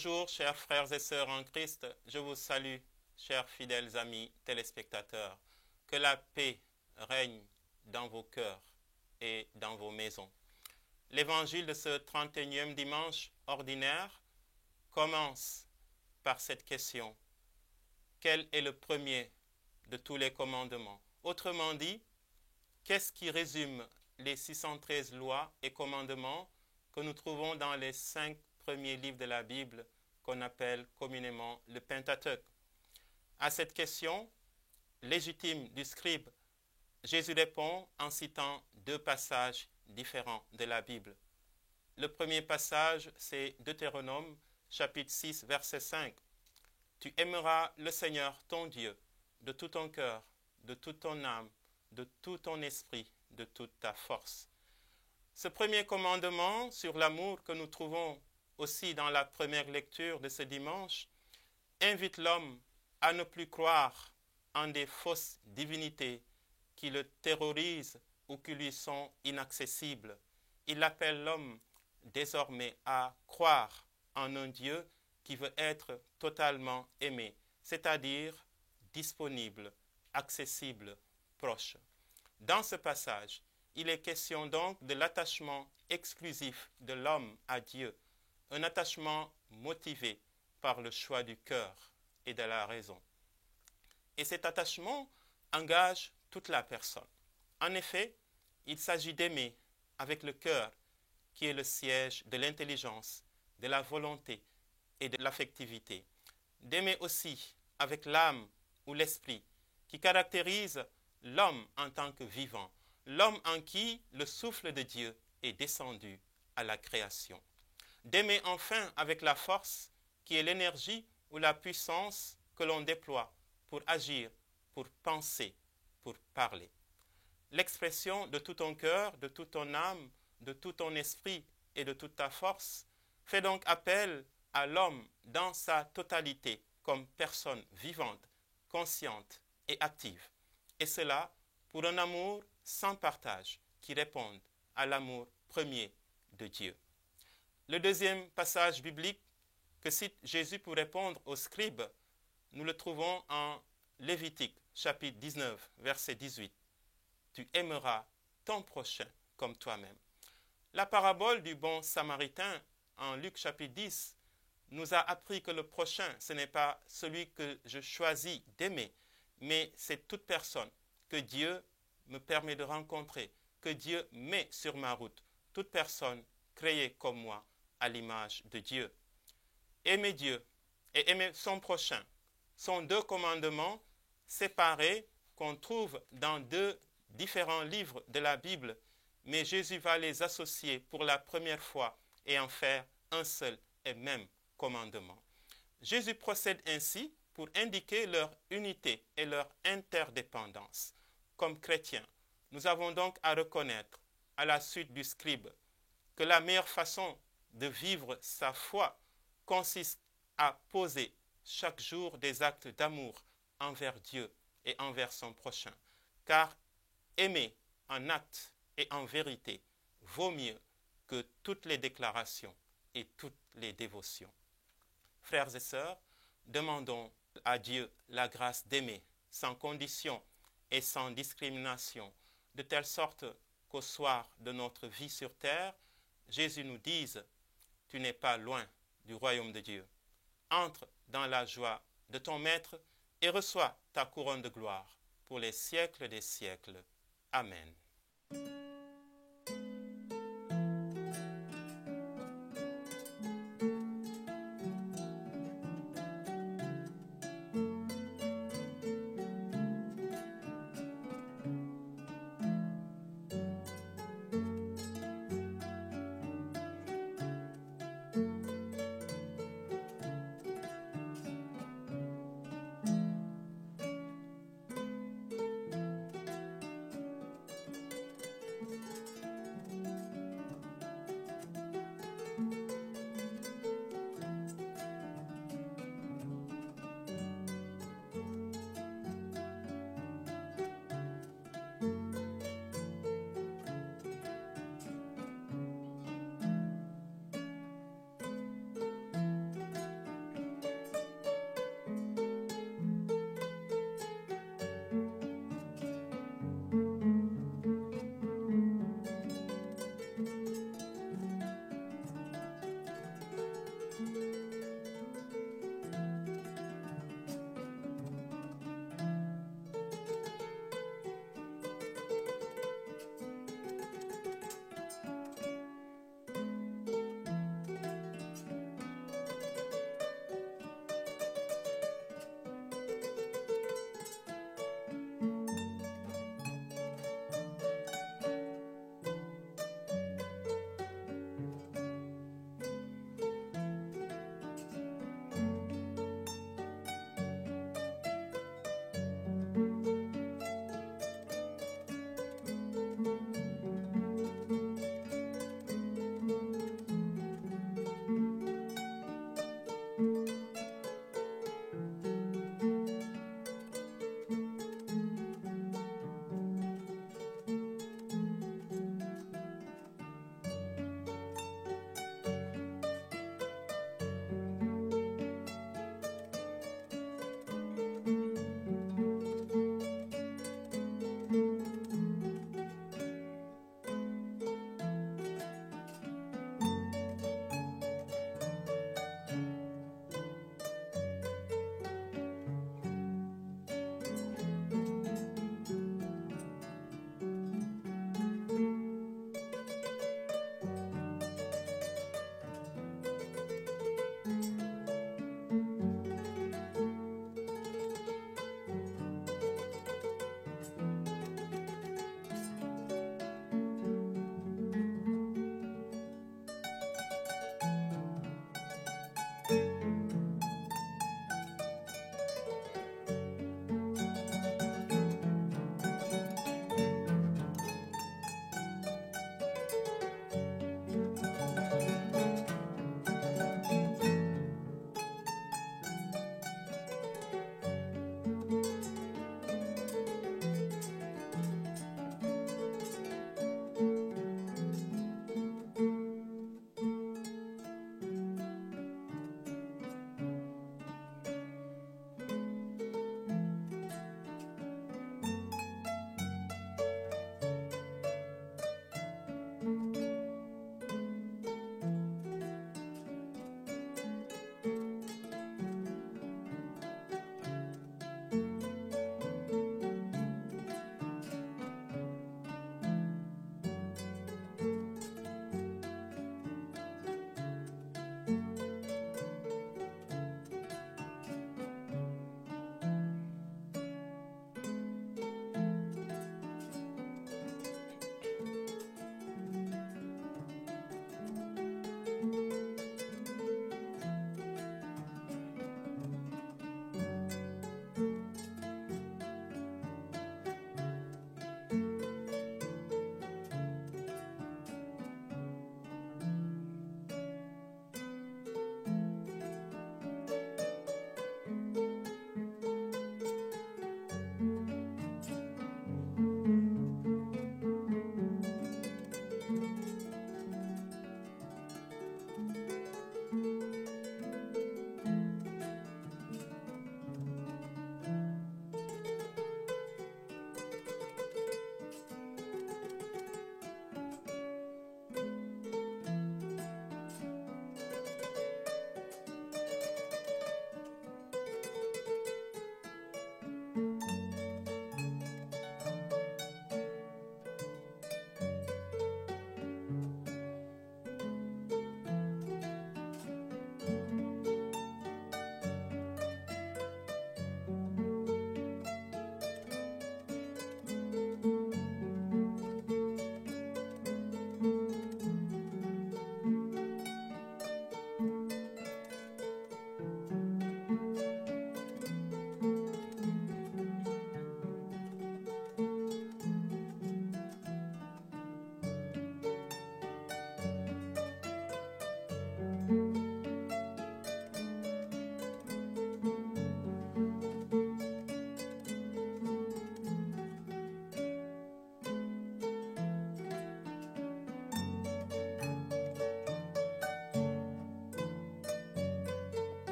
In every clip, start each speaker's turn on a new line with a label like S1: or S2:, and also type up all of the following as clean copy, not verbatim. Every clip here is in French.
S1: Bonjour, chers frères et sœurs en Christ. Je vous salue, chers fidèles amis téléspectateurs. Que la paix règne dans vos cœurs et dans vos maisons. L'évangile de ce 31e dimanche ordinaire commence par cette question. Quel est le premier de tous les commandements? Autrement dit, qu'est-ce qui résume les 613 lois et commandements que nous trouvons dans les 5 premiers livres de la Bible qu'on appelle communément le Pentateuque? À cette question légitime du scribe, Jésus répond en citant 2 passages différents de la Bible. Le premier passage, c'est Deutéronome, chapitre 6, verset 5. Tu aimeras le Seigneur ton Dieu de tout ton cœur, de toute ton âme, de tout ton esprit, de toute ta force. Ce premier commandement sur l'amour que nous trouvons aussi dans la première lecture de ce dimanche invite l'homme à ne plus croire en des fausses divinités qui le terrorisent ou qui lui sont inaccessibles. Il appelle l'homme désormais à croire en un Dieu qui veut être totalement aimé, c'est-à-dire disponible, accessible, proche. Dans ce passage, il est question donc de l'attachement exclusif de l'homme à Dieu, un attachement motivé par le choix du cœur et de la raison. Et cet attachement engage toute la personne. En effet, il s'agit d'aimer avec le cœur, qui est le siège de l'intelligence, de la volonté et de l'affectivité. D'aimer aussi avec l'âme ou l'esprit, qui caractérise l'homme en tant que vivant, l'homme en qui le souffle de Dieu est descendu à la création. D'aimer enfin avec la force, qui est l'énergie ou la puissance que l'on déploie pour agir, pour penser, pour parler. L'expression de tout ton cœur, de toute ton âme, de tout ton esprit et de toute ta force fait donc appel à l'homme dans sa totalité comme personne vivante, consciente et active. Et cela pour un amour sans partage qui réponde à l'amour premier de Dieu. Le deuxième passage biblique que cite Jésus pour répondre aux scribes, nous le trouvons en Lévitique, chapitre 19, verset 18. Tu aimeras ton prochain comme toi-même. La parabole du bon samaritain en Luc chapitre 10 nous a appris que le prochain, ce n'est pas celui que je choisis d'aimer, mais c'est toute personne que Dieu me permet de rencontrer, que Dieu met sur ma route, toute personne créée comme moi à l'image de Dieu. Aimer Dieu et aimer son prochain sont 2 commandements séparés qu'on trouve dans 2 différents livres de la Bible, mais Jésus va les associer pour la première fois et en faire un seul et même commandement. Jésus procède ainsi pour indiquer leur unité et leur interdépendance. Comme chrétiens, nous avons donc à reconnaître, à la suite du scribe, que la meilleure façon de vivre sa foi consiste à poser chaque jour des actes d'amour envers Dieu et envers son prochain. Car aimer en acte et en vérité vaut mieux que toutes les déclarations et toutes les dévotions. Frères et sœurs, demandons à Dieu la grâce d'aimer sans condition et sans discrimination, de telle sorte qu'au soir de notre vie sur terre, Jésus nous dise « Tu n'es pas loin du royaume de Dieu. Entre dans la joie de ton Maître et reçois ta couronne de gloire pour les siècles des siècles. Amen. »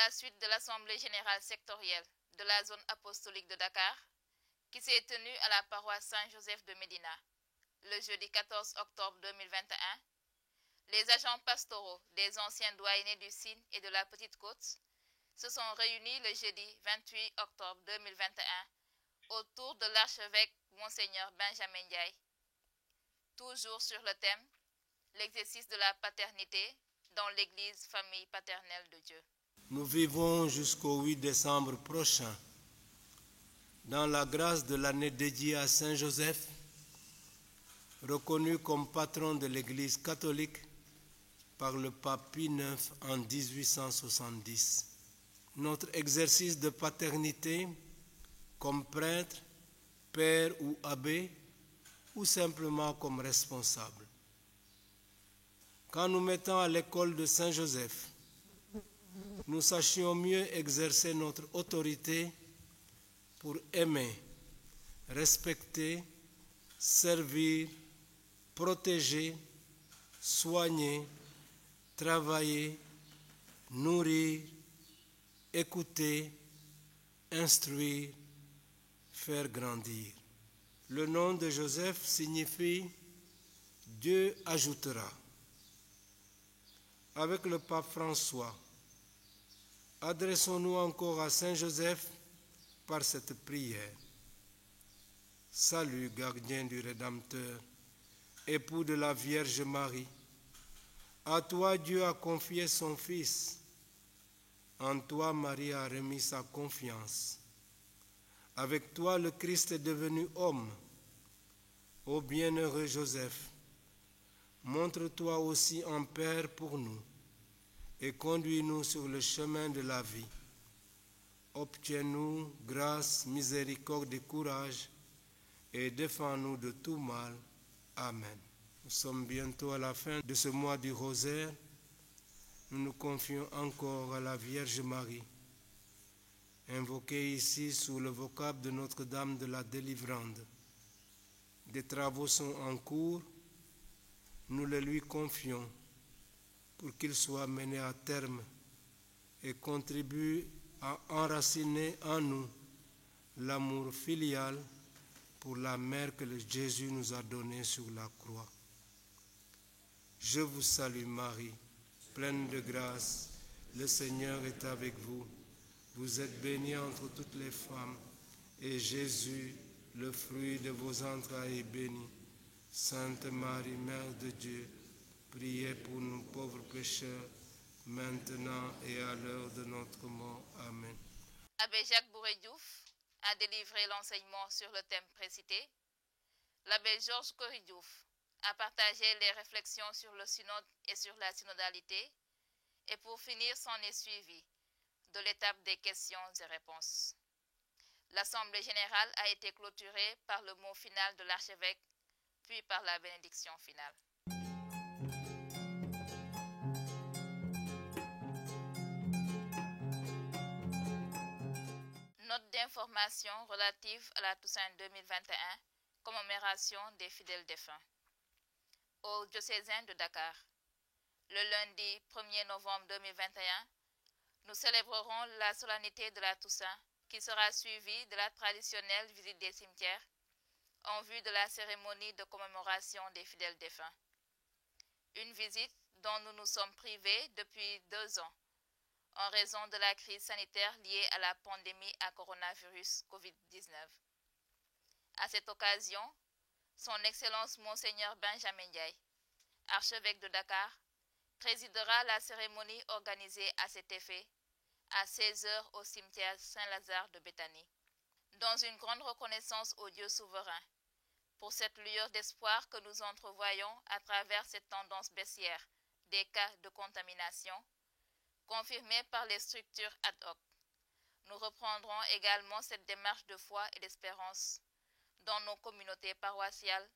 S2: la suite de l'Assemblée générale sectorielle de la zone apostolique de Dakar, qui s'est tenue à la paroisse Saint-Joseph de Médina, le jeudi 14 octobre 2021, les agents pastoraux des anciens doyennés du Sine et de la Petite Côte se sont réunis le jeudi 28 octobre 2021 autour de l'archevêque Monseigneur Benjamin Ndiaye, toujours sur le thème « L'exercice de la paternité dans l'Église famille paternelle de Dieu ».
S3: Nous vivons jusqu'au 8 décembre prochain dans la grâce de l'année dédiée à Saint Joseph, reconnu comme patron de l'Église catholique par le pape Pie IX en 1870. Notre exercice de paternité comme prêtre, père ou abbé, ou simplement comme responsable. Quand nous mettons à l'école de Saint Joseph, nous sachions mieux exercer notre autorité pour aimer, respecter, servir, protéger, soigner, travailler, nourrir, écouter, instruire, faire grandir. Le nom de Joseph signifie « Dieu ajoutera ». Avec le pape François, adressons-nous encore à Saint Joseph par cette prière. Salut, gardien du Rédempteur, époux de la Vierge Marie. À toi Dieu a confié son Fils. En toi Marie a remis sa confiance. Avec toi le Christ est devenu homme. Ô bienheureux Joseph, montre-toi aussi en Père pour nous et conduis-nous sur le chemin de la vie. Obtiens-nous grâce, miséricorde et courage et défends-nous de tout mal. Amen. Nous sommes bientôt à la fin de ce mois du rosaire. Nous nous confions encore à la Vierge Marie, invoquée ici sous le vocable de Notre-Dame de la Délivrande. Des travaux sont en cours, nous les lui confions pour qu'ils soient menés à terme et contribuent à enraciner en nous l'amour filial pour la mère que Jésus nous a donnée sur la croix. Je vous salue Marie, pleine de grâce, le Seigneur est avec vous. Vous êtes bénie entre toutes les femmes, et Jésus, le fruit de vos entrailles, est béni. Sainte Marie, Mère de Dieu, priez pour nous pauvres pécheurs, maintenant et à l'heure de notre mort. Amen.
S2: Abbé Jacques Bouré-Diouf a délivré l'enseignement sur le thème précité. L'abbé Georges Corridiouf a partagé les réflexions sur le synode et sur la synodalité. Et pour finir, s'en est suivi de l'étape des questions et réponses. L'Assemblée générale a été clôturée par le mot final de l'archevêque, puis par la bénédiction finale. Note d'information relative à la Toussaint 2021, commémoration des fidèles défunts. Au diocésain de Dakar, le lundi 1er novembre 2021, nous célébrerons la solennité de la Toussaint qui sera suivie de la traditionnelle visite des cimetières en vue de la cérémonie de commémoration des fidèles défunts. Une visite dont nous nous sommes privés depuis 2 ans en raison de la crise sanitaire liée à la pandémie à coronavirus COVID-19. À cette occasion, Son Excellence Monseigneur Benjamin Ndiaye, archevêque de Dakar, présidera la cérémonie organisée à cet effet à 16 h au cimetière Saint-Lazare de Béthanie. Dans une grande reconnaissance au Dieu souverain pour cette lueur d'espoir que nous entrevoyons à travers cette tendance baissière des cas de contamination, confirmée par les structures ad hoc. Nous reprendrons également cette démarche de foi et d'espérance dans nos communautés paroissiales,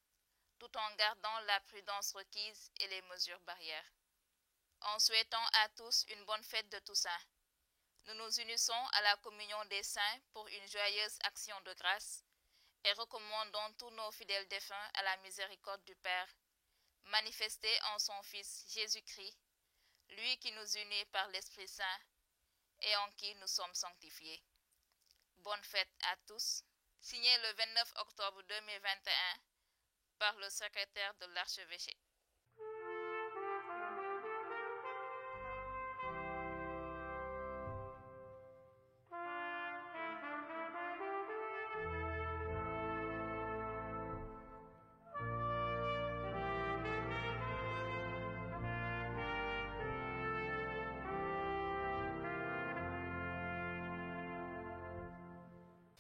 S2: tout en gardant la prudence requise et les mesures barrières. En souhaitant à tous une bonne fête de Toussaint, nous nous unissons à la communion des saints pour une joyeuse action de grâce et recommandons tous nos fidèles défunts à la miséricorde du Père, manifestée en son Fils Jésus-Christ, lui qui nous unit par l'Esprit Saint et en qui nous sommes sanctifiés. Bonne fête à tous. Signé le 29 octobre 2021 par le secrétaire de l'archevêché.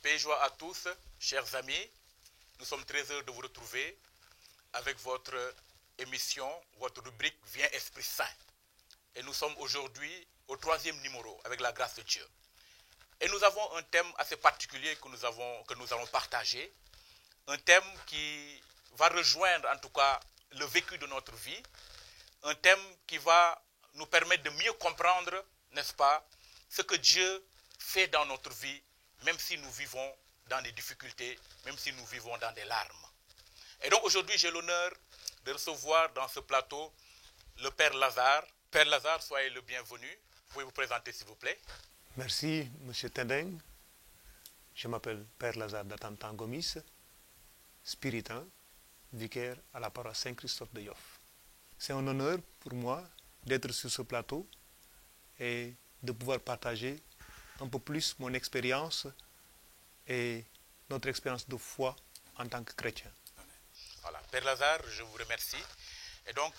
S4: Paix et joie à tous, chers amis. Nous sommes très heureux de vous retrouver avec votre émission, votre rubrique Viens Esprit Saint. Et nous sommes aujourd'hui au 3e numéro, avec la grâce de Dieu. Et nous avons un thème assez particulier que nous allons partager. Un thème qui va rejoindre en tout cas le vécu de notre vie. Un thème qui va nous permettre de mieux comprendre, n'est-ce pas, ce que Dieu fait dans notre vie, même si nous vivons dans des difficultés, même si nous vivons dans des larmes. Et donc aujourd'hui, j'ai l'honneur de recevoir dans ce plateau le Père Lazare. Père Lazare, soyez le bienvenu. Vous pouvez vous présenter s'il vous plaît.
S5: Merci, M. Tendeng. Je m'appelle Père Lazare d'Atantan Gomis, spiritain, vicaire à la paroisse Saint-Christophe de Yoff. C'est un honneur pour moi d'être sur ce plateau et de pouvoir partager un peu plus mon expérience et notre expérience de foi en tant que chrétien.
S4: Voilà, Père Lazare, je vous remercie. Et donc,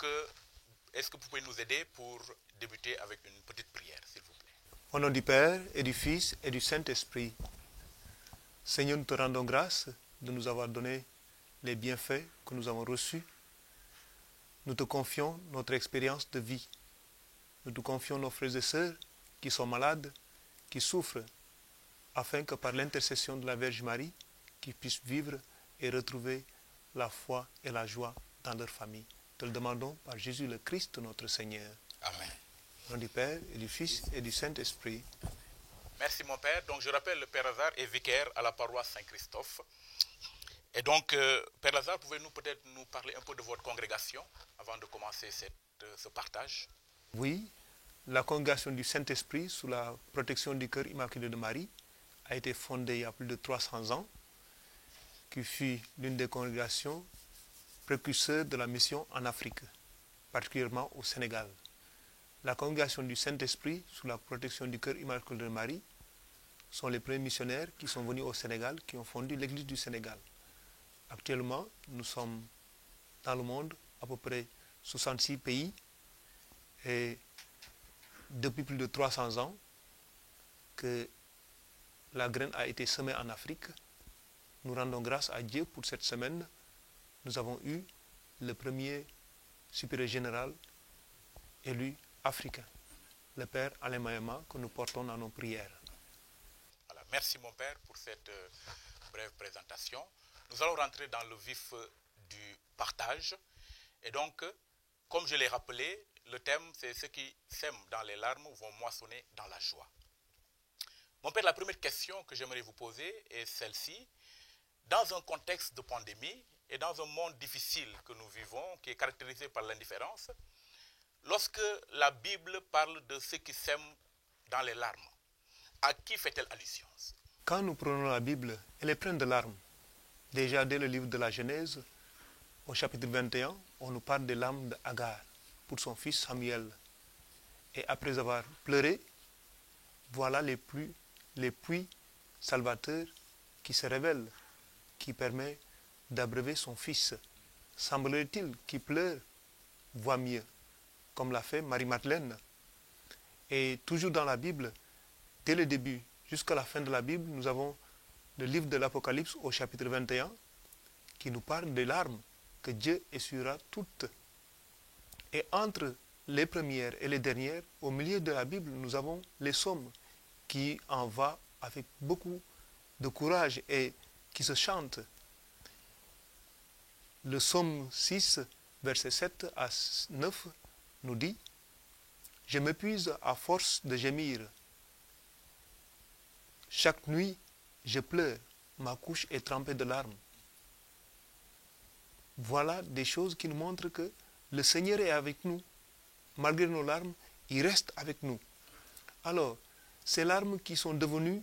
S4: est-ce que vous pouvez nous aider pour débuter avec une petite prière, s'il vous plaît?
S5: Au nom du Père et du Fils et du Saint-Esprit, Seigneur, nous te rendons grâce de nous avoir donné les bienfaits que nous avons reçus. Nous te confions notre expérience de vie. Nous te confions nos frères et sœurs qui sont malades, qui souffrent, afin que par l'intercession de la Vierge Marie, qu'ils puissent vivre et retrouver la foi et la joie dans leur famille. Te le demandons par Jésus le Christ, notre Seigneur.
S4: Amen.
S5: Au nom du Père et du Fils et du Saint-Esprit.
S4: Merci mon Père. Donc je rappelle, le Père Lazare est vicaire à la paroisse Saint-Christophe. Et donc, Père Lazare, pouvez-vous peut-être nous parler un peu de votre congrégation avant de commencer ce partage?
S5: Oui, la congrégation du Saint-Esprit sous la protection du cœur immaculé de Marie a été fondée il y a plus de 300 ans, qui fut l'une des congrégations précurseurs de la mission en Afrique, particulièrement au Sénégal. La congrégation du Saint-Esprit sous la protection du cœur immaculé de Marie sont les premiers missionnaires qui sont venus au Sénégal, qui ont fondé l'Église du Sénégal. Actuellement, nous sommes dans le monde à peu près 66 pays et depuis plus de 300 ans que la graine a été semée en Afrique. Nous rendons grâce à Dieu pour cette semaine. Nous avons eu le premier supérieur général élu africain, le Père Alain Mayama, que nous portons dans nos prières.
S4: Voilà, merci mon Père pour cette brève présentation. Nous allons rentrer dans le vif du partage. Et donc, comme je l'ai rappelé, le thème, c'est ceux qui sèment dans les larmes vont moissonner dans la joie. Mon Père, la première question que j'aimerais vous poser est celle-ci. Dans un contexte de pandémie et dans un monde difficile que nous vivons, qui est caractérisé par l'indifférence, lorsque la Bible parle de ceux qui sèment dans les larmes, à qui fait-elle allusion?
S5: Quand nous prenons la Bible, elle est pleine de larmes. Déjà, dès le livre de la Genèse, au chapitre 21, on nous parle des larmes d'Agar pour son fils Samuel. Et après avoir pleuré, voilà les puits salvateurs qui se révèlent, qui permet d'abreuver son fils. Semblerait-il qu'il pleure, voit mieux, comme l'a fait Marie-Madeleine. Et toujours dans la Bible, dès le début jusqu'à la fin de la Bible, nous avons le livre de l'Apocalypse au chapitre 21 qui nous parle des larmes que Dieu essuiera toutes. Et entre les premières et les dernières, au milieu de la Bible, nous avons les psaumes qui en va avec beaucoup de courage et qui se chantent. Le psaume 6, versets 7 à 9, nous dit « Je m'épuise à force de gémir. Chaque nuit, je pleure, ma couche est trempée de larmes. » Voilà des choses qui nous montrent que le Seigneur est avec nous. Malgré nos larmes, il reste avec nous. Alors, ces larmes qui sont devenues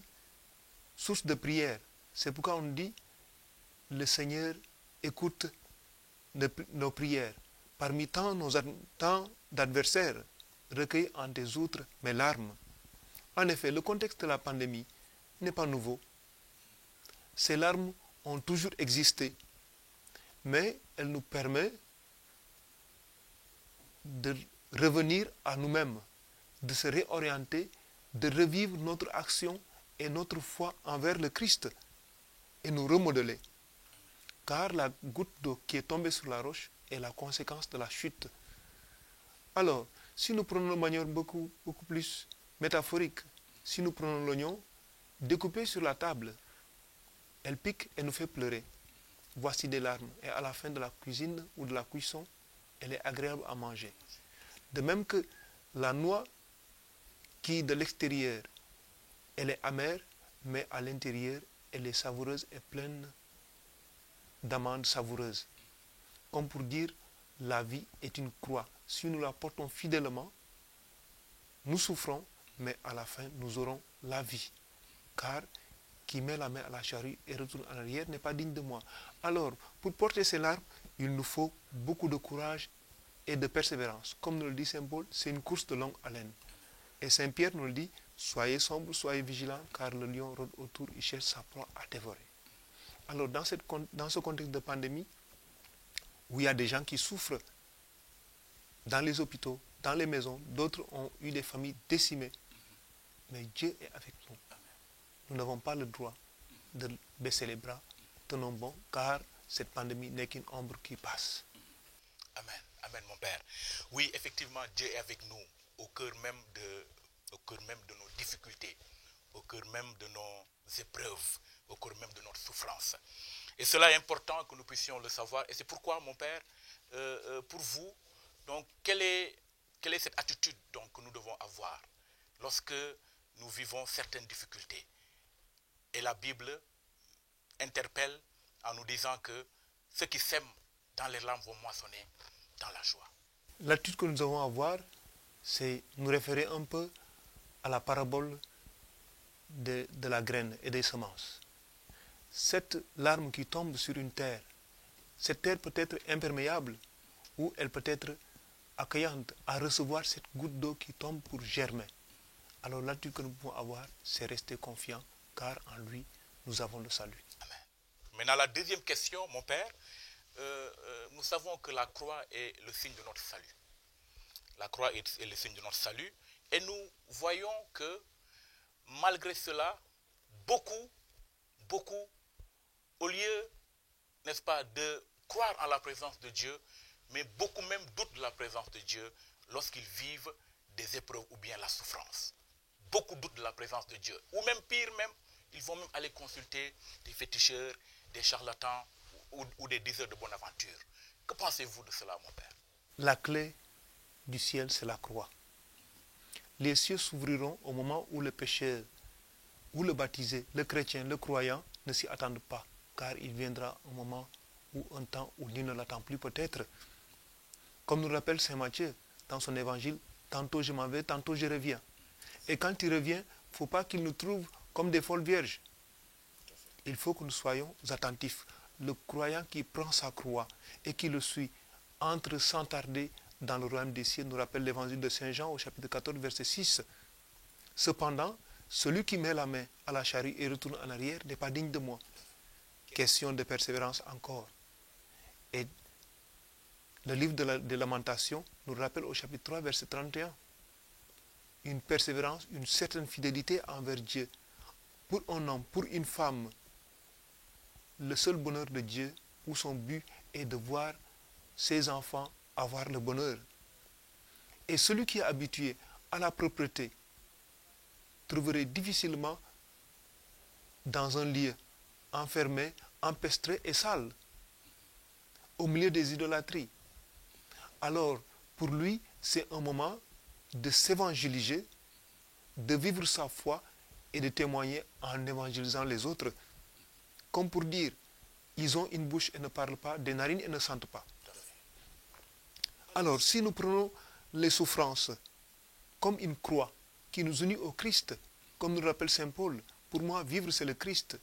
S5: source de prière. C'est pourquoi on dit, le Seigneur écoute nos prières. Parmi tant d'adversaires, recueillis en tes outres mes larmes. En effet, le contexte de la pandémie n'est pas nouveau. Ces larmes ont toujours existé, mais elles nous permettent de revenir à nous-mêmes, de se réorienter, de revivre notre action et notre foi envers le Christ et nous remodeler. Car la goutte d'eau qui est tombée sur la roche est la conséquence de la chute. Alors, si nous prenons de manière beaucoup plus métaphorique, si nous prenons l'oignon découpé sur la table, elle pique et nous fait pleurer. Voici des larmes. Et à la fin de la cuisine ou de la cuisson, elle est agréable à manger. De même que la noix qui, de l'extérieur, elle est amère, mais à l'intérieur, elle est savoureuse et pleine d'amandes savoureuses. Comme pour dire, la vie est une croix. Si nous la portons fidèlement, nous souffrons, mais à la fin, nous aurons la vie. Car qui met la main à la charrue et retourne en arrière n'est pas digne de moi. Alors, pour porter ces larmes, il nous faut beaucoup de courage et de persévérance. Comme nous le dit Saint Paul, c'est une course de longue haleine. Et Saint Pierre nous le dit, soyez sombres, soyez vigilants, car le lion rôde autour, il cherche sa proie à dévorer. Alors, dans ce contexte de pandémie, où il y a des gens qui souffrent dans les hôpitaux, dans les maisons, d'autres ont eu des familles décimées. Mais Dieu est avec nous. Nous n'avons pas le droit de baisser les bras. Tenons bon, car cette pandémie n'est qu'une ombre qui passe.
S4: Amen. Amen, mon Père. Oui, effectivement, Dieu est avec nous au cœur même de nos difficultés, au cœur même de nos épreuves, au cœur même de notre souffrance. Et cela est important que nous puissions le savoir. Et c'est pourquoi, mon Père, pour vous, donc, quelle est cette attitude donc, que nous devons avoir lorsque nous vivons certaines difficultés? Et la Bible interpelle en nous disant que ceux qui sèment dans les larmes vont moissonner dans la joie.
S5: L'attitude que nous devons avoir, c'est nous référer un peu à la parabole de la graine et des semences. Cette larme qui tombe sur une terre, cette terre peut être imperméable ou elle peut être accueillante à recevoir cette goutte d'eau qui tombe pour germer. Alors l'attitude que nous pouvons avoir, c'est rester confiant, car en lui, nous avons le salut.
S4: Amen. Maintenant, la deuxième question, mon Père, nous savons que la croix est le signe de notre salut. La croix est le signe de notre salut. Et nous voyons que, malgré cela, beaucoup, au lieu, n'est-ce pas, de croire en la présence de Dieu, mais beaucoup même doutent de la présence de Dieu lorsqu'ils vivent des épreuves ou bien la souffrance. Beaucoup doutent de la présence de Dieu. Ou même pire même, ils vont même aller consulter des féticheurs, des charlatans ou des diseurs de bonne aventure. Que pensez-vous de cela, mon Père?
S5: La clé du ciel, c'est la croix. Les cieux s'ouvriront au moment où le pécheur, ou le baptisé, le chrétien, le croyant ne s'y attendent pas, car il viendra un moment ou un temps où nul ne l'attend plus peut-être. Comme nous le rappelle Saint Matthieu dans son évangile, tantôt je m'en vais, tantôt je reviens. Et quand il revient, il ne faut pas qu'il nous trouve comme des folles vierges. Il faut que nous soyons attentifs. Le croyant qui prend sa croix et qui le suit entre sans tarder dans le royaume des cieux, nous rappelle l'évangile de Saint Jean au chapitre 14, verset 6. Cependant, celui qui met la main à la charrue et retourne en arrière n'est pas digne de moi. Question de persévérance encore. Et le livre des Lamentations nous rappelle au chapitre 3, verset 31. Une persévérance, une certaine fidélité envers Dieu. Pour un homme, pour une femme, le seul bonheur de Dieu, ou son but, est de voir ses enfants avoir le bonheur. Et celui qui est habitué à la propreté trouverait difficilement dans un lieu enfermé, empestré et sale, au milieu des idolâtries. Alors, pour lui, c'est un moment de s'évangéliser, de vivre sa foi et de témoigner en évangélisant les autres. Comme pour dire, ils ont une bouche et ne parlent pas, des narines et ne sentent pas. Alors, si nous prenons les souffrances comme une croix qui nous unit au Christ, Comme nous le rappelle Saint Paul, pour moi, vivre c'est le Christ.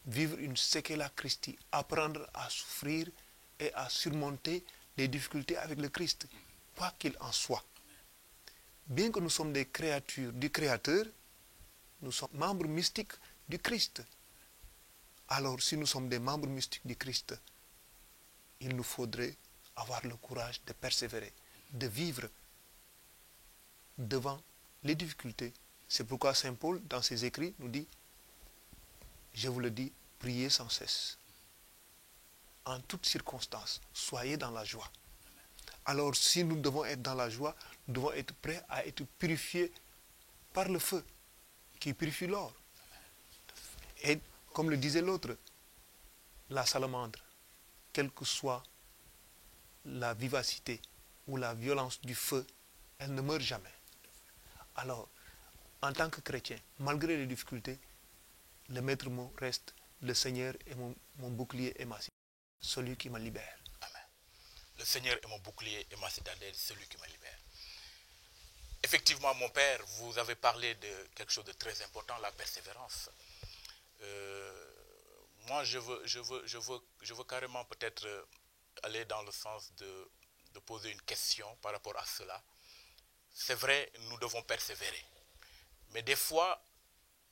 S5: Vivre une séquela Christi, apprendre à souffrir et à surmonter les difficultés avec le Christ, quoi qu'il en soit. Bien que nous sommes des créatures du Créateur, nous sommes membres mystiques du Christ. Alors, si nous sommes des membres mystiques du Christ, il nous faudrait avoir le courage de persévérer, de vivre devant les difficultés. C'est pourquoi Saint Paul, dans ses écrits, nous dit, je vous le dis, priez sans cesse. En toutes circonstances, soyez dans la joie. Alors, si nous devons être dans la joie, nous devons être prêts à être purifiés par le feu qui purifie l'or. Et comme le disait l'autre, la salamandre, quelle que soit la vivacité ou la violence du feu, elle ne meurt jamais. Alors, en tant que chrétien, malgré les difficultés, le maître mot reste, le Seigneur est mon bouclier et ma citadelle, celui qui me libère.
S4: Amen. Le Seigneur est mon bouclier et ma citadelle, celui qui me libère. Effectivement, mon père, vous avez parlé de quelque chose de très important, la persévérance. Moi, je veux carrément peut-être aller dans le sens de poser une question par rapport à cela. C'est vrai, nous devons persévérer. Mais des fois,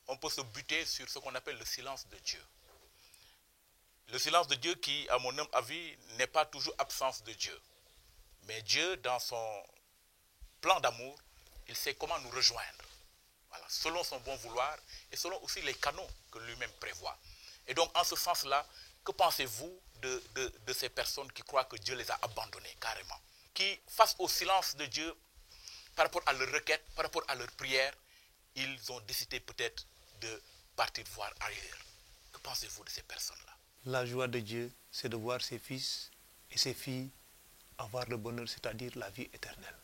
S4: on peut se buter sur ce qu'on appelle le silence de Dieu. Le silence de Dieu qui, à mon humble avis, n'est pas toujours absence de Dieu. Mais Dieu, dans son plan d'amour, il sait comment nous rejoindre. Voilà, selon son bon vouloir et selon aussi les canaux que lui-même prévoit. Et donc, en ce sens-là, que pensez-vous de ces personnes qui croient que Dieu les a abandonnés carrément? Qui, face au silence de Dieu, par rapport à leurs requêtes, par rapport à leurs prières, ils ont décidé peut-être de partir voir ailleurs. Que pensez-vous de ces personnes-là?
S5: La joie de Dieu, c'est de voir ses fils et ses filles avoir le bonheur, c'est-à-dire la vie éternelle.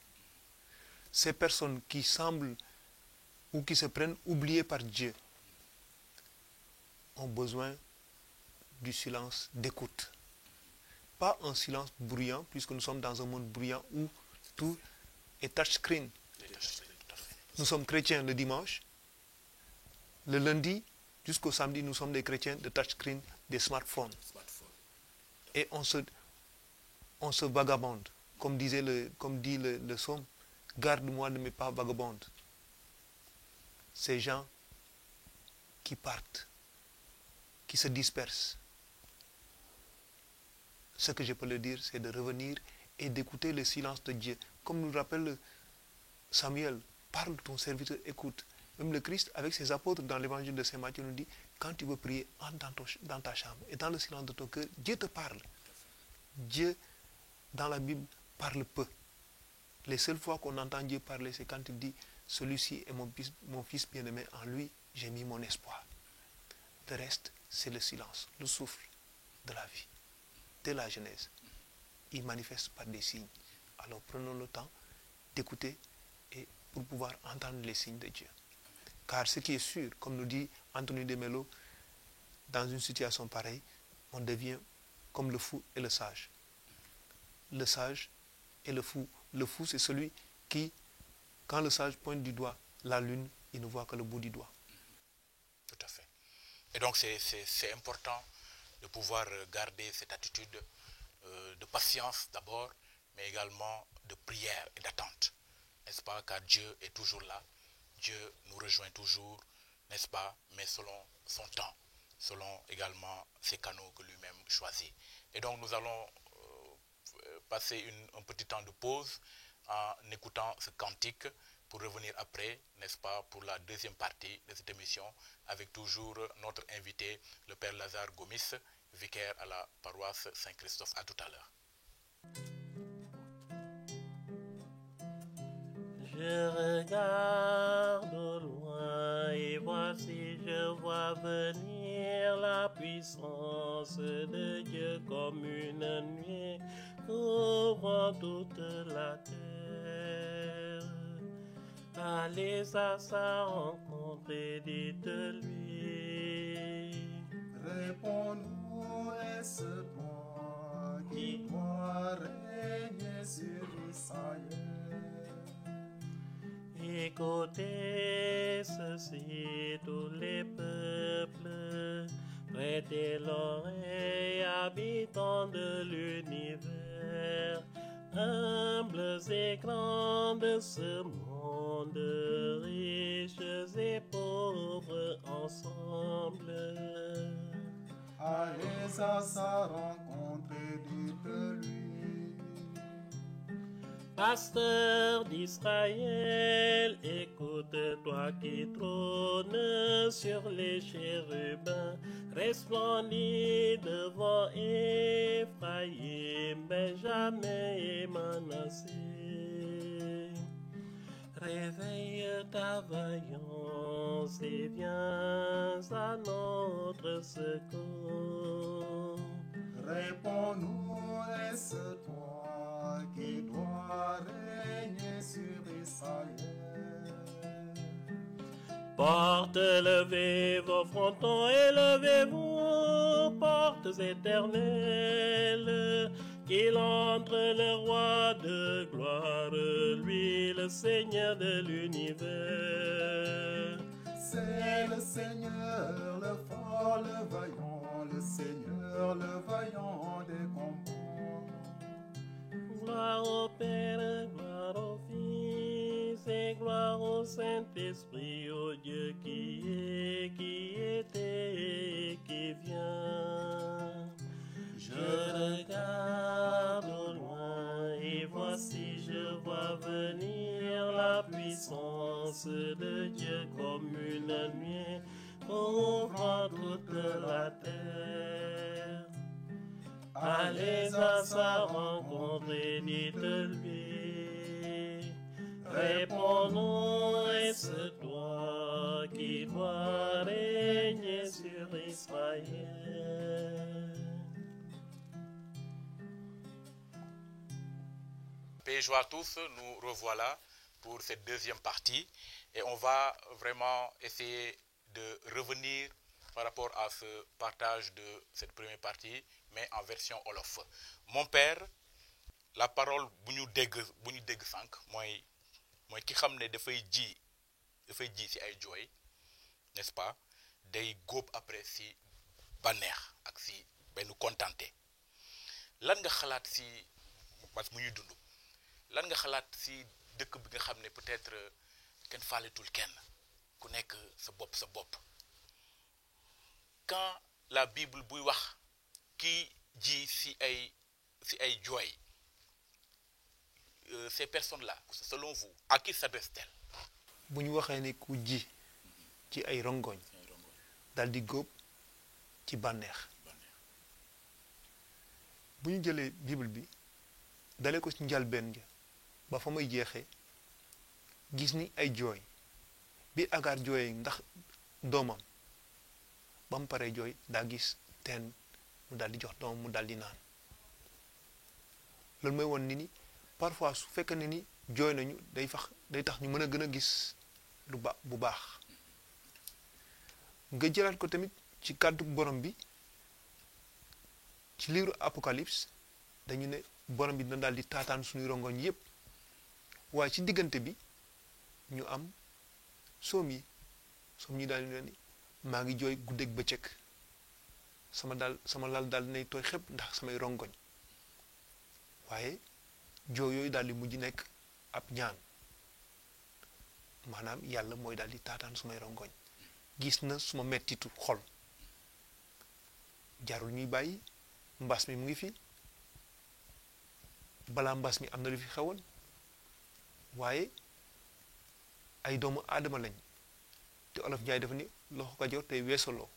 S5: Ces personnes qui semblent ou qui se prennent oubliées par Dieu ont besoin du silence d'écoute. Pas un silence bruyant, puisque nous sommes dans un monde bruyant où tout est touchscreen. Nous sommes chrétiens le dimanche. Le lundi jusqu'au samedi, nous sommes des chrétiens de touchscreen, des smartphones. Et on se vagabonde. Comme dit le psaume, garde-moi de mes pas vagabondes. Ces gens qui partent, qui se dispersent. Ce que je peux leur dire, c'est de revenir et d'écouter le silence de Dieu. Comme nous rappelle Samuel, parle, ton serviteur écoute. Même le Christ, avec ses apôtres dans l'évangile de Saint Matthieu, nous dit, quand tu veux prier, entre dans ta chambre et dans le silence de ton cœur, Dieu te parle. Dieu, dans la Bible, parle peu. Les seules fois qu'on entend Dieu parler, c'est quand il dit, celui-ci est mon fils bien-aimé, en lui, j'ai mis mon espoir. Le reste, c'est le silence, le souffle de la vie, de la Genèse. Il manifeste par des signes. Alors prenons le temps d'écouter et pour pouvoir entendre les signes de Dieu. Car ce qui est sûr, comme nous dit Anthony de Mello, dans une situation pareille, on devient comme le fou et le sage. Le sage et le fou. Le fou, c'est celui qui, quand le sage pointe du doigt la lune, il ne voit que le bout du doigt.
S4: Tout à fait. Et donc c'est important de pouvoir garder cette attitude de patience d'abord, mais également de prière et d'attente. N'est-ce pas? Car Dieu est toujours là. Dieu nous rejoint toujours, n'est-ce pas? Mais selon son temps, selon également ses canaux que lui-même choisit. Et donc nous allons passer un petit temps de pause en écoutant ce cantique pour revenir après, n'est-ce pas, pour la deuxième partie de cette émission avec toujours notre invité, le Père Lazare Gomis, vicaire à la paroisse Saint-Christophe. À tout à l'heure.
S6: Je regarde au loin et voici je vois venir la puissance de Dieu comme une nuée couvrant toute la terre. Allez à sa rencontre et dites-lui,
S7: réponds-nous, est-ce toi qui dois régner sur Israël?
S6: Écoutez ceci, Prêtez l'oreille, habitants de l'univers, humbles et grands de ce monde, riches et pauvres ensemble.
S7: Allez à sa rencontre et dites-lui.
S6: Pasteur d'Israël, écoute-toi qui trône sur les chérubins, resplendis devant Ephraïm, Benjamin et Manassé. Réveille ta vaillance et viens à notre secours.
S7: Réponds-nous, est-ce toi qui dois régner sur Israël?
S6: Portes, levez vos frontons, élevez-vous, portes éternelles, qu'il entre le roi de gloire, lui le Seigneur de l'univers.
S7: C'est le Seigneur, le fort, le vaillant, le Seigneur, le vaillant des combats.
S6: Gloire au Père, gloire au Fils et gloire au Saint-Esprit, au Dieu qui est, qui était et qui vient. Je regarde au loin et voici je vois venir la puissance de Dieu comme une nuée couvrant toute la terre. Allez à sa rencontre et dites-lui, réponds-nous, est-ce toi qui dois régner sur Israël?
S4: Paix et joie à tous, nous revoilà pour cette deuxième partie et on va vraiment essayer de revenir par rapport à ce partage de cette première partie, mais en version Wolof. Mon père, la parole bu ñu dégg sànq mooy ki xam ne dafay ji si ay jooy, n'est-ce pas, day góob après si bànneex ak si benn contenté. Lan nga xalaat si parce que mu ñuy dund lan nga xalaat si dëkk bi nga xam ne peut-être kenn faaletul kenn ku nekk sa bopp quand la Bible buy wax kii ji si ay jooy, ces personnes-là selon vous à qui s'adressent-elles?
S5: bu ñu waxee ne ku ji ci ay rongoñ dal di góob ci bànneex bu ñu jëlee Bible bi dale ko ci njalbeen ja ba fa may jeexee gis ni ay jooy bi Agar jooyee ndax doomam ba mu paree jooy daa gis teen mu dal di jox doomam mu dal di naan loolu mooy woon ni parfois su fekkee ne ni jooy nañu day tax ñu mën a gën a gis bu baax nga jëlaat ko tamit ci kàddu borom bi ci livre Apocalypse dañu ne borom bi dina daal di taataan suñuy rongoñ yépp waaye ci diggante bi ñu am soom yi daal di ne maa ngi jooy guddeeg bëccëg sama lal daal dinay tooy xepp ndax samay rongoñ waaye jooy yooyu daal di mujj nekk ab ñaan maanaam yàlla mooy daal di taataan sumay rongoñ gis na suma mettitu xol jarul ñuy bàyyi mbas mi mu ngi fi balaa mbas mi am na lu fi xewoon waaye ay doomu aadama lañ te Olof Njaay dafa ni loxo ko jor tey weesaloo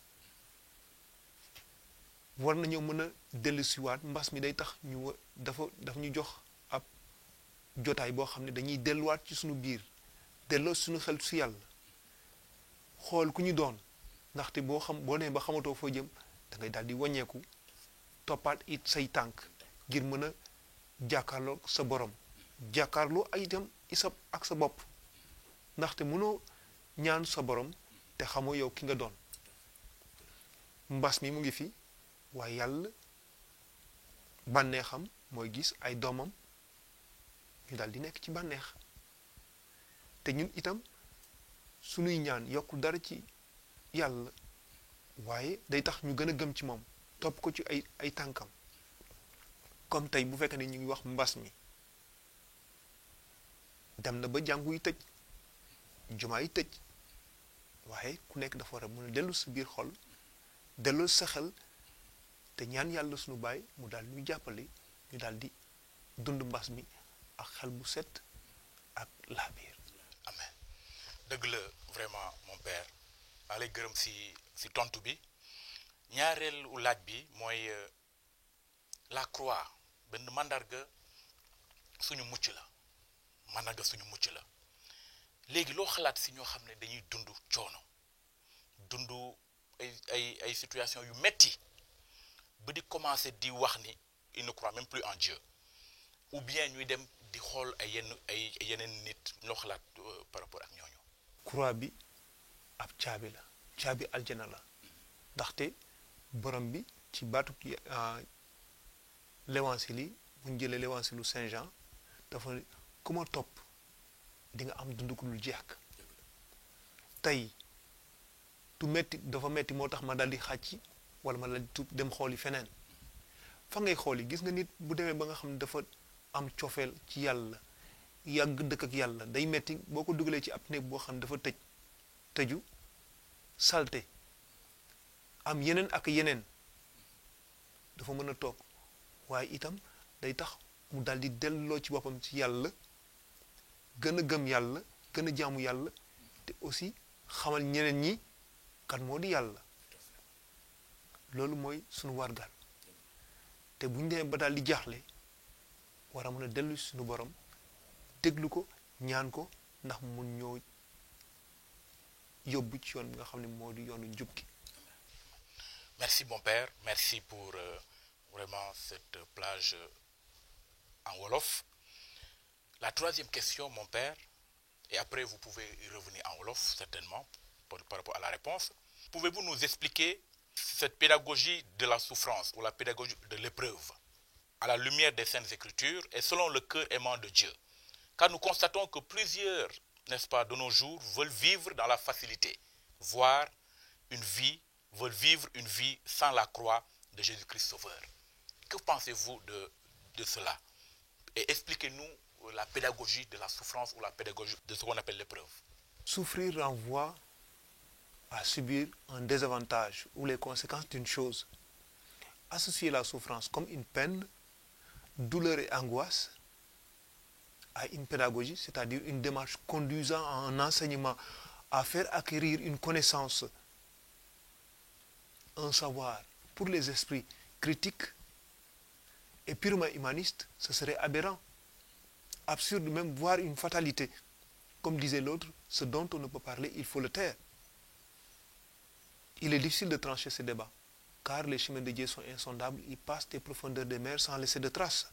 S5: war nañoo mën a dellusiwaat mbas mi day tax dafa ñu jox ab jotaay boo xam ne dañuy delluwaat ci suñu biir delloo suñu xel su yàlla xool ku ñu doon ndaxte boo nee ba xamatoo foo jëm da ngay daal di wàññeeku toppaat it say tànk ngir mën a jàkkaarloo sa borom jàkkaarloo ay itam ak sa bopp ndaxte mënoo ñaan sa borom te xamoo yow ki nga doon mbas mi mu ngi fi waaye yàlla bànneexam mooy gis ay doomam ñu daal di nekk ci bànneex te ñun itam sunuy ñaan yokkul dara ci yàlla waaye day tax ñu gën a gëm ci moom topp ko ci ay tànkam comme tey bu fekkee ne ñu ngi wax mbas mi dem na ba jàngu yi tëj jumaa yi tëj waaye ku nekk dafa war a mën a dellu sa biir xol dellu sa xel te ñaan yàlla suñu baay mu daal ñu jàppale ñu daal di dund mbas mi ak xel bu set ak laa biir.
S4: amen dëgg la vraiment mon père maa lay gërëm si tontu bi ñaareelu laaj bi mooy la croix benn mandarga suñu mucc la mandarga suñu mucc la léegi loo xalaat si ñoo xam ne dañuy dund coono dund ay situation yu metti ba di commencer di wax ni il ne croit même plus en Dieu ou bien ñuy dem di xool ay yeneen nit loo xalaat par rapport ak ñooñu.
S5: croix bi ab caabi la caabi aljana la ndaxte borom bi ci baatu l'évangile yi bu ñu jëlee l'évangile Saint Jean dafa ku ma topp di nga am dund ku dul jeex tey tu metti dafa metti moo tax ma daal di xàcc wala ma daal di tuub dem xooli feneen fa ngay xooli gis nga nit bu demee ba nga xam ne dafa am cofeel ci yàlla yàgg dëkk ak yàlla day metti boo ko dugalee ci ab néeg boo xam ne dafa tëju salte am yeneen ak yeneen dafa mën a toog waaye itam day tax mu daal di delloo ci boppam ci yàlla gën a gëm yàlla gën a jaamu yàlla te aussi xamal ñeneen ñi kan moo di yàlla loolu mooy sunu wargal te bu ñu demee ba daal di jaaxle war a mën a dellu suñu borom déglu ko ñaan ko ndax mun ñoo yóbbu ci yoon bi nga xam ne moo di yoonu njub gi.
S4: Merci mon père, merci pour vraiment cette plage en Wolof. La troisième question mon père, et après vous pouvez y revenir en Wolof certainement par rapport à la réponse. Pouvez-vous nous expliquer cette pédagogie de la souffrance ou la pédagogie de l'épreuve à la lumière des Saintes Écritures et selon le cœur aimant de Dieu? Car nous constatons que plusieurs, n'est-ce pas, de nos jours veulent vivre dans la facilité, veulent vivre une vie sans la croix de Jésus-Christ Sauveur. Que pensez-vous de cela? Et expliquez-nous la pédagogie de la souffrance ou la pédagogie de ce qu'on appelle l'épreuve.
S5: Souffrir renvoie à subir un désavantage ou les conséquences d'une chose. Associer la souffrance comme une peine, douleur et angoisse à une pédagogie, c'est-à-dire une démarche conduisant à un enseignement, à faire acquérir une connaissance, un savoir pour les esprits critiques et purement humanistes, ce serait aberrant, absurde même, voire une fatalité. Comme disait l'autre, ce dont on ne peut parler, il faut le taire. Il est difficile de trancher ce débat, car les chemins de Dieu sont insondables, ils passent des profondeurs des mers sans laisser de traces.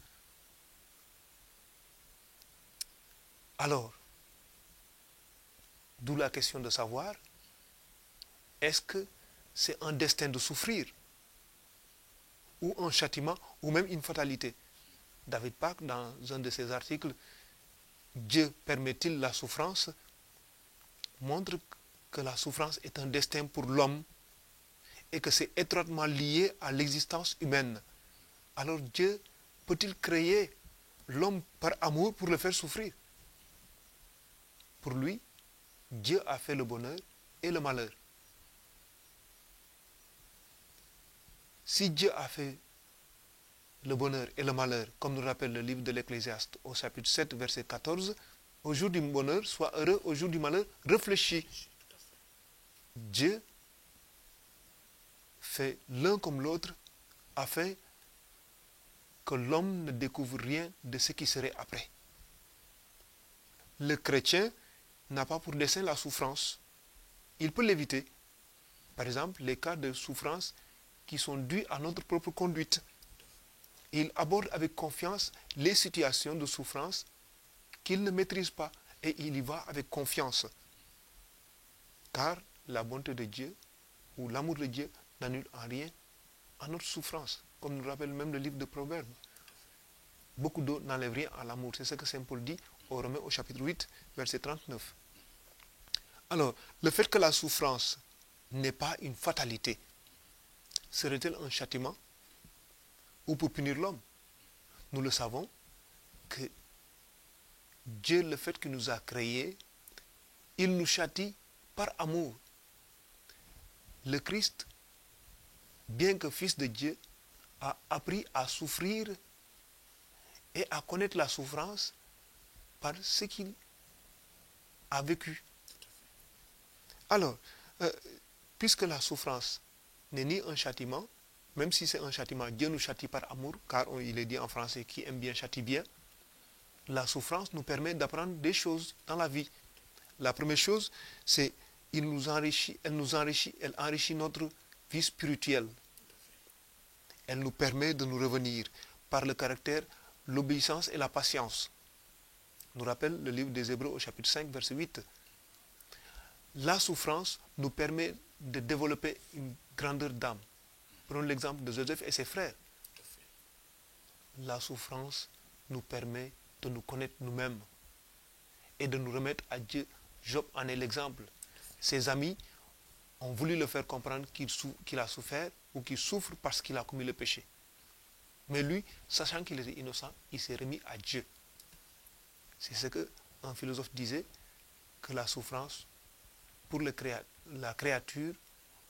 S5: Alors, d'où la question de savoir, est-ce que c'est un destin de souffrir, ou un châtiment, ou même une fatalité? David Park, dans un de ses articles, Dieu permet-il la souffrance, montre que la souffrance est un destin pour l'homme et que c'est étroitement lié à l'existence humaine. Alors Dieu peut-il créer l'homme par amour pour le faire souffrir? Pour lui, Dieu a fait le bonheur et le malheur. Si Dieu a fait le bonheur et le malheur, comme nous rappelle le livre de l'Ecclésiaste au chapitre 7, verset 14, au jour du bonheur, sois heureux, au jour du malheur, réfléchis. Dieu fait l'un comme l'autre afin que l'homme ne découvre rien de ce qui serait après. Le chrétien n'a pas pour dessein la souffrance. Il peut l'éviter. Par exemple, les cas de souffrance qui sont dus à notre propre conduite. Il aborde avec confiance les situations de souffrance qu'il ne maîtrise pas et il y va avec confiance. Car la bonté de Dieu ou l'amour de Dieu n'annule en rien à notre souffrance, comme nous rappelle même le livre de Proverbes. Beaucoup d'eau n'enlève rien à l'amour. C'est ce que Saint Paul dit aux Romains au chapitre 8, verset 39. Alors, le fait que la souffrance n'est pas une fatalité, serait-elle un châtiment ou pour punir l'homme? Nous le savons que Dieu, le fait qu'il nous a créés, il nous châtie par amour. Le Christ, bien que fils de Dieu, a appris à souffrir et à connaître la souffrance par ce qu'il a vécu. Alors, puisque la souffrance n'est ni un châtiment, même si c'est un châtiment, Dieu nous châtie par amour, car il est dit en français, qui aime bien châtie bien. La souffrance nous permet d'apprendre des choses dans la vie. La première chose, c'est elle nous enrichit, elle enrichit notre vie spirituelle. Elle nous permet de nous revenir par le caractère, l'obéissance et la patience. Nous rappelle le livre des Hébreux au chapitre 5, verset 8. La souffrance nous permet de développer une grandeur d'âme. Prenons l'exemple de Joseph et ses frères. La souffrance nous permet de nous connaître nous-mêmes et de nous remettre à Dieu. Job en est l'exemple. Ses amis ont voulu le faire comprendre qu'il a souffert ou qu'il souffre parce qu'il a commis le péché. Mais lui, sachant qu'il était innocent, il s'est remis à Dieu. C'est ce qu'un philosophe disait, que la souffrance pour la créature,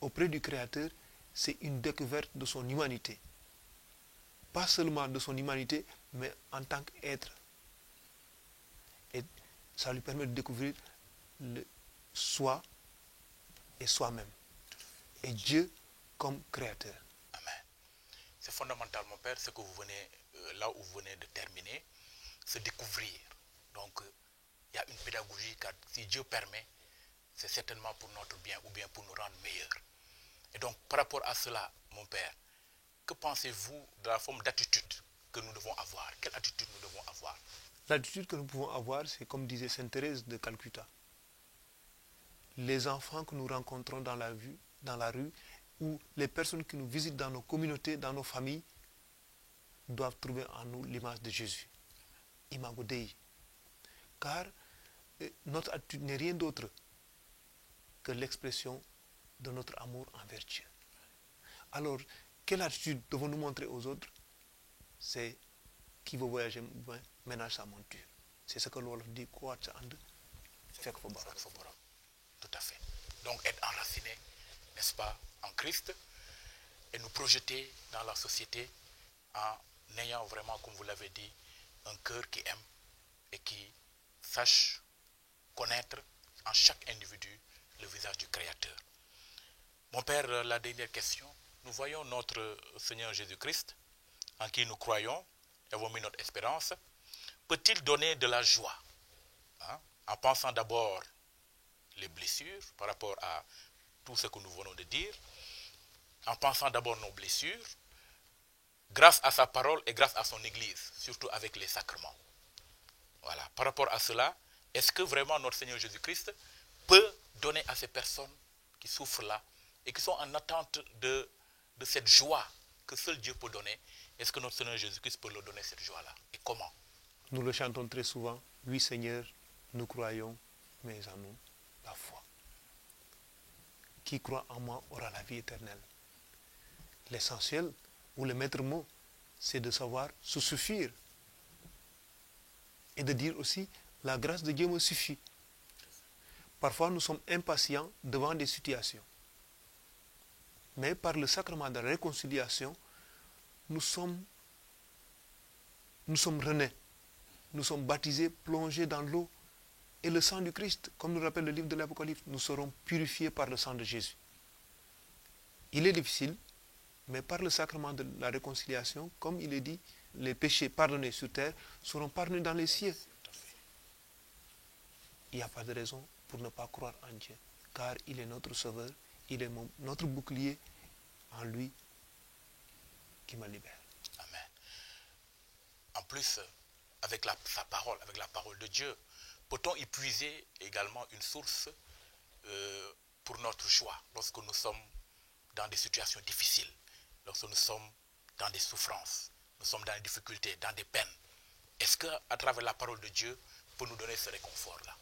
S5: auprès du Créateur, c'est une découverte de son humanité. Pas seulement de son humanité, mais en tant qu'être. Et ça lui permet de découvrir le soi et soi-même. Et Dieu comme créateur.
S4: Amen. C'est fondamental, mon Père, ce que vous venez, là où vous venez de terminer, se découvrir. Donc, il y a une pédagogie, car si Dieu permet, c'est certainement pour notre bien ou bien pour nous rendre meilleurs. Et donc, par rapport à cela, mon Père, que pensez-vous de la forme d'attitude que nous devons avoir? Quelle attitude nous devons avoir?
S5: L'attitude que nous pouvons avoir, c'est comme disait Sainte Thérèse de Calcutta. Les enfants que nous rencontrons dans la rue, ou les personnes qui nous visitent dans nos communautés, dans nos familles, doivent trouver en nous l'image de Jésus. Imago Dei. Car notre attitude n'est rien d'autre que l'expression de notre amour envers Dieu. Alors, quelle attitude devons-nous montrer aux autres? C'est qui veut voyager ménage sa monture. C'est ce que l'Olof dit, quoi fait
S4: tout à fait. Donc être enraciné, n'est-ce pas, en Christ, et nous projeter dans la société en ayant vraiment, comme vous l'avez dit, un cœur qui aime et qui sache connaître en chaque individu le visage du Créateur. Mon Père, la dernière question. Nous voyons notre Seigneur Jésus-Christ, en qui nous croyons et avons mis notre espérance. Peut-il donner de la joie, en pensant d'abord les blessures par rapport à tout ce que nous venons de dire, en pensant d'abord nos blessures, grâce à sa parole et grâce à son Église, surtout avec les sacrements. Voilà. Par rapport à cela, est-ce que vraiment notre Seigneur Jésus-Christ peut donner à ces personnes qui souffrent là et qui sont en attente de cette joie que seul Dieu peut donner? Est-ce que notre Seigneur Jésus-Christ peut leur donner cette joie-là? Et comment?
S5: Nous le chantons très souvent. Oui, Seigneur, nous croyons, mais en nous la foi. Qui croit en moi aura la vie éternelle. L'essentiel, ou le maître mot, c'est de savoir se suffire. Et de dire aussi, la grâce de Dieu me suffit. Parfois, nous sommes impatients devant des situations. Mais par le sacrement de la réconciliation, nous sommes renais. Nous sommes baptisés, plongés dans l'eau. Et le sang du Christ, comme nous rappelle le livre de l'Apocalypse, nous serons purifiés par le sang de Jésus. Il est difficile, mais par le sacrement de la réconciliation, comme il est dit, les péchés pardonnés sur terre seront pardonnés dans les cieux. Il n'y a pas de raison pour ne pas croire en Dieu, car il est notre sauveur, il est notre bouclier, en lui qui me libère.
S4: Amen. En plus, avec sa parole, avec la parole de Dieu, peut-on y puiser également une source pour notre joie lorsque nous sommes dans des situations difficiles, lorsque nous sommes dans des souffrances, nous sommes dans des difficultés, dans des peines? Est-ce qu'à travers la parole de Dieu, peut nous donner ce réconfort-là?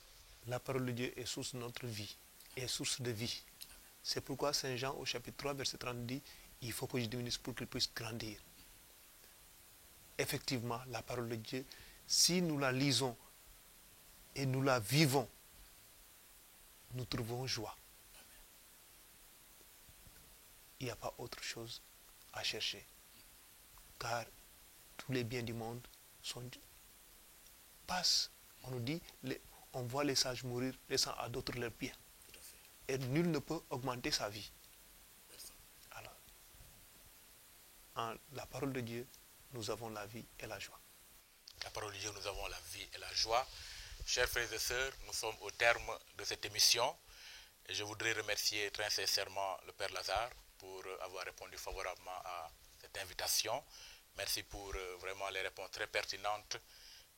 S5: La parole de Dieu est source de notre vie, est source de vie. C'est pourquoi Saint Jean, au chapitre 3, verset 30, dit, Il faut que je diminue pour qu'il puisse grandir. Effectivement, la parole de Dieu, si nous la lisons et nous la vivons, nous trouvons joie. Il n'y a pas autre chose à chercher. Car tous les biens du monde passent. On nous dit, on voit les sages mourir, laissant à d'autres leurs biens. Et nul ne peut augmenter sa vie. Alors, en la parole de Dieu, nous avons la vie et la joie.
S4: La parole de Dieu, nous avons la vie et la joie. Chers frères et sœurs, nous sommes au terme de cette émission. Et je voudrais remercier très sincèrement le Père Lazare pour avoir répondu favorablement à cette invitation. Merci pour vraiment les réponses très pertinentes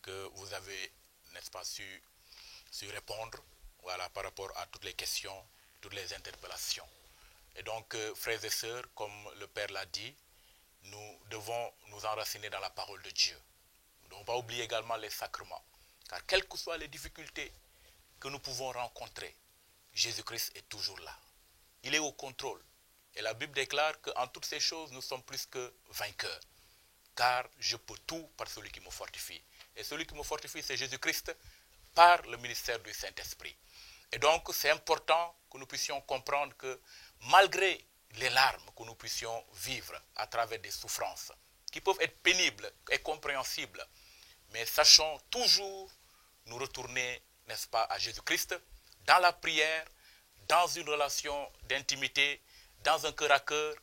S4: que vous avez, n'est-ce pas, su répondre, voilà, par rapport à toutes les questions, toutes les interpellations. Et donc, frères et sœurs, comme le Père l'a dit, nous devons nous enraciner dans la parole de Dieu. Nous ne devons pas oublier également les sacrements. Car quelles que soient les difficultés que nous pouvons rencontrer, Jésus-Christ est toujours là. Il est au contrôle. Et la Bible déclare qu'en toutes ces choses, nous sommes plus que vainqueurs. Car je peux tout par celui qui me fortifie. Et celui qui me fortifie, c'est Jésus-Christ par le ministère du Saint-Esprit. Et donc, c'est important que nous puissions comprendre que malgré les larmes que nous puissions vivre à travers des souffrances, qui peuvent être pénibles et compréhensibles, mais sachons toujours nous retourner, n'est-ce pas, à Jésus-Christ, dans la prière, dans une relation d'intimité, dans un cœur à cœur,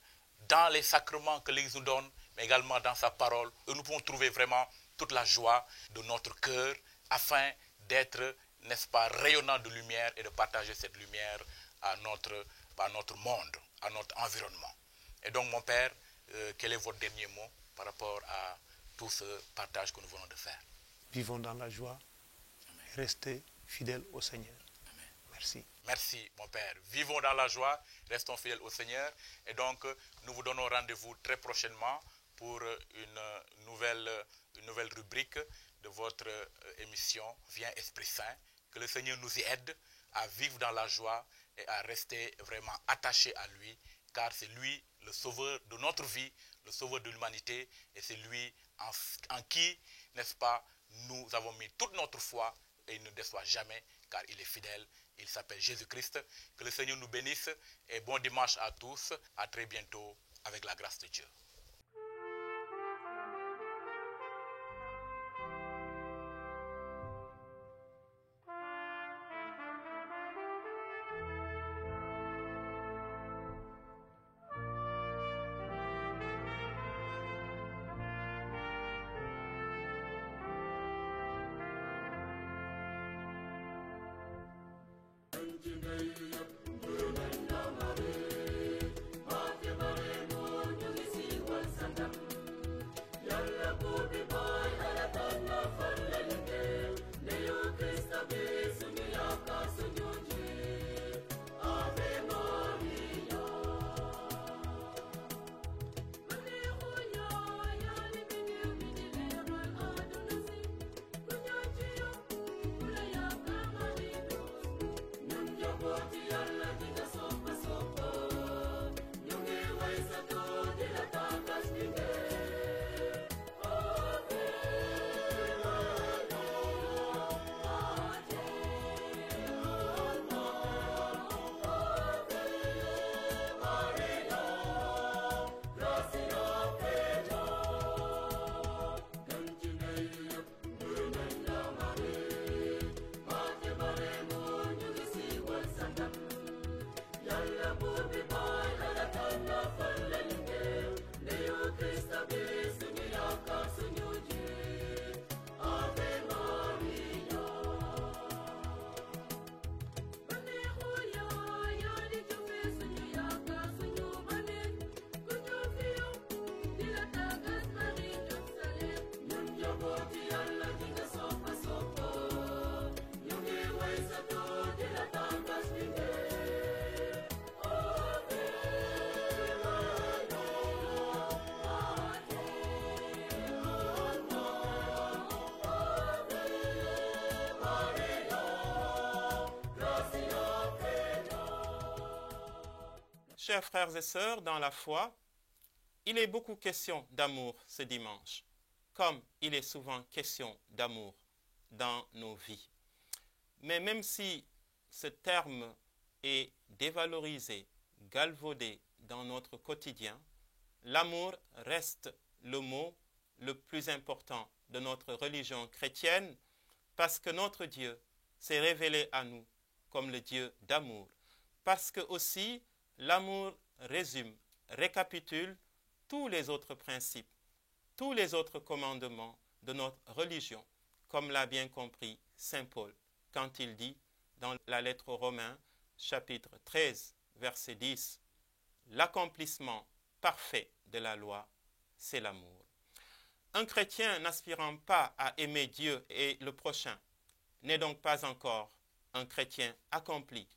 S4: dans les sacrements que l'Église nous donne, mais également dans sa parole, où nous pouvons trouver vraiment toute la joie de notre cœur, afin d'être, n'est-ce pas, rayonnant de lumière et de partager cette lumière à notre monde, à notre environnement. Et donc, mon Père, quel est votre dernier mot par rapport à tout ce partage que nous venons de faire?
S5: Vivons dans la joie. Amen. Restez fidèles au Seigneur.
S4: Amen.
S5: Merci.
S4: Merci, mon Père. Vivons dans la joie, restons fidèles au Seigneur. Et donc, nous vous donnons rendez-vous très prochainement pour une nouvelle rubrique de votre émission Viens Esprit Saint. Que le Seigneur nous y aide à vivre dans la joie et à rester vraiment attachés à lui, car c'est lui le sauveur de notre vie, le sauveur de l'humanité, et c'est lui en qui, n'est-ce pas, nous avons mis toute notre foi, et il ne déçoit jamais, car il est fidèle. Il s'appelle Jésus-Christ. Que le Seigneur nous bénisse, et bon dimanche à tous. À très bientôt, avec la grâce de Dieu.
S1: Chers frères et sœurs dans la foi, Il est beaucoup question d'amour ce dimanche, comme il est souvent question d'amour dans nos vies. Mais même si ce terme est dévalorisé, galvaudé dans notre quotidien, l'amour reste le mot le plus important de notre religion chrétienne parce que notre Dieu s'est révélé à nous comme le Dieu d'amour. Parce que aussi l'amour résume, récapitule tous les autres principes, tous les autres commandements de notre religion, comme l'a bien compris Saint Paul quand il dit dans la lettre aux Romains, chapitre 13, verset 10, « L'accomplissement parfait de la loi, c'est l'amour. » Un chrétien n'aspirant pas à aimer Dieu et le prochain n'est donc pas encore un chrétien accompli,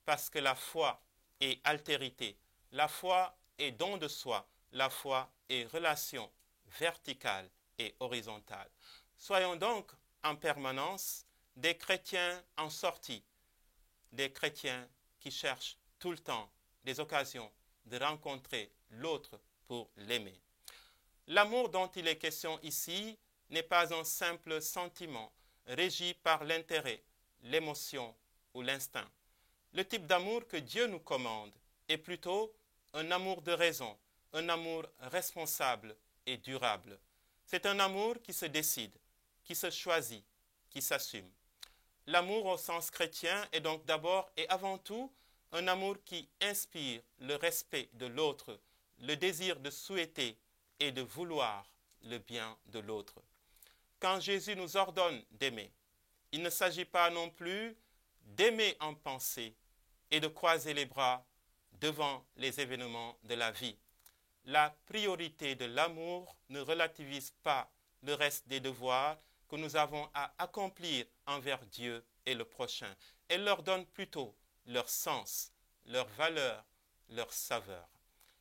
S1: parce que la foi est altérité, la foi est don de soi, la foi est relation verticale et horizontale. Soyons donc en permanence des chrétiens en sortie, des chrétiens qui cherchent tout le temps des occasions de rencontrer l'autre pour l'aimer. L'amour dont il est question ici n'est pas un simple sentiment régi par l'intérêt, l'émotion ou l'instinct. Le type d'amour que Dieu nous commande est plutôt un amour de raison, un amour responsable et durable. C'est un amour qui se décide, qui se choisit, qui s'assume. L'amour au sens chrétien est donc d'abord et avant tout un amour qui inspire le respect de l'autre, le désir de souhaiter et de vouloir le bien de l'autre. Quand Jésus nous ordonne d'aimer, il ne s'agit pas non plus d'aimer en pensée et de croiser les bras devant les événements de la vie. La priorité de l'amour ne relativise pas le reste des devoirs que nous avons à accomplir envers Dieu et le prochain. Elle leur donne plutôt leur sens, leur valeur, leur saveur.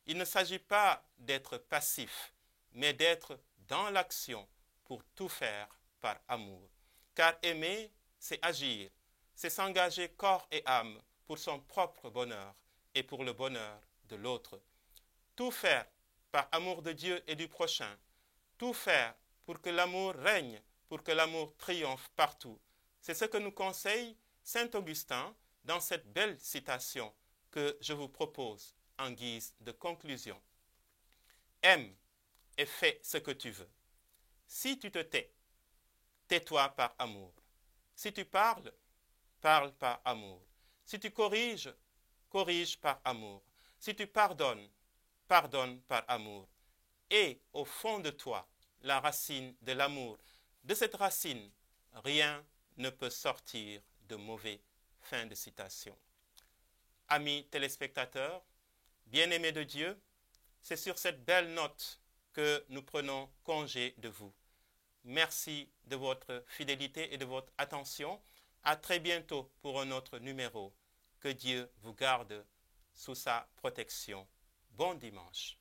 S1: Il ne s'agit pas d'être passif, mais d'être dans l'action pour tout faire par amour. Car aimer, c'est agir, c'est s'engager corps et âme pour son propre bonheur et pour le bonheur de l'autre. Tout faire par amour de Dieu et du prochain, tout faire pour que l'amour règne, pour que l'amour triomphe partout. C'est ce que nous conseille Saint Augustin dans cette belle citation que je vous propose en guise de conclusion. Aime et fais ce que tu veux. Si tu te tais, tais-toi par amour. Si tu parles, parle par amour. Si tu corriges, corrige par amour. Si tu pardonnes, pardonne par amour. Et au fond de toi, la racine de l'amour. De cette racine, rien ne peut sortir de mauvais. Fin de citation. Amis téléspectateurs, bien-aimés de Dieu, c'est sur cette belle note que nous prenons congé de vous. Merci de votre fidélité et de votre attention. À très bientôt pour un autre numéro. Que Dieu vous garde sous sa protection. Bon dimanche.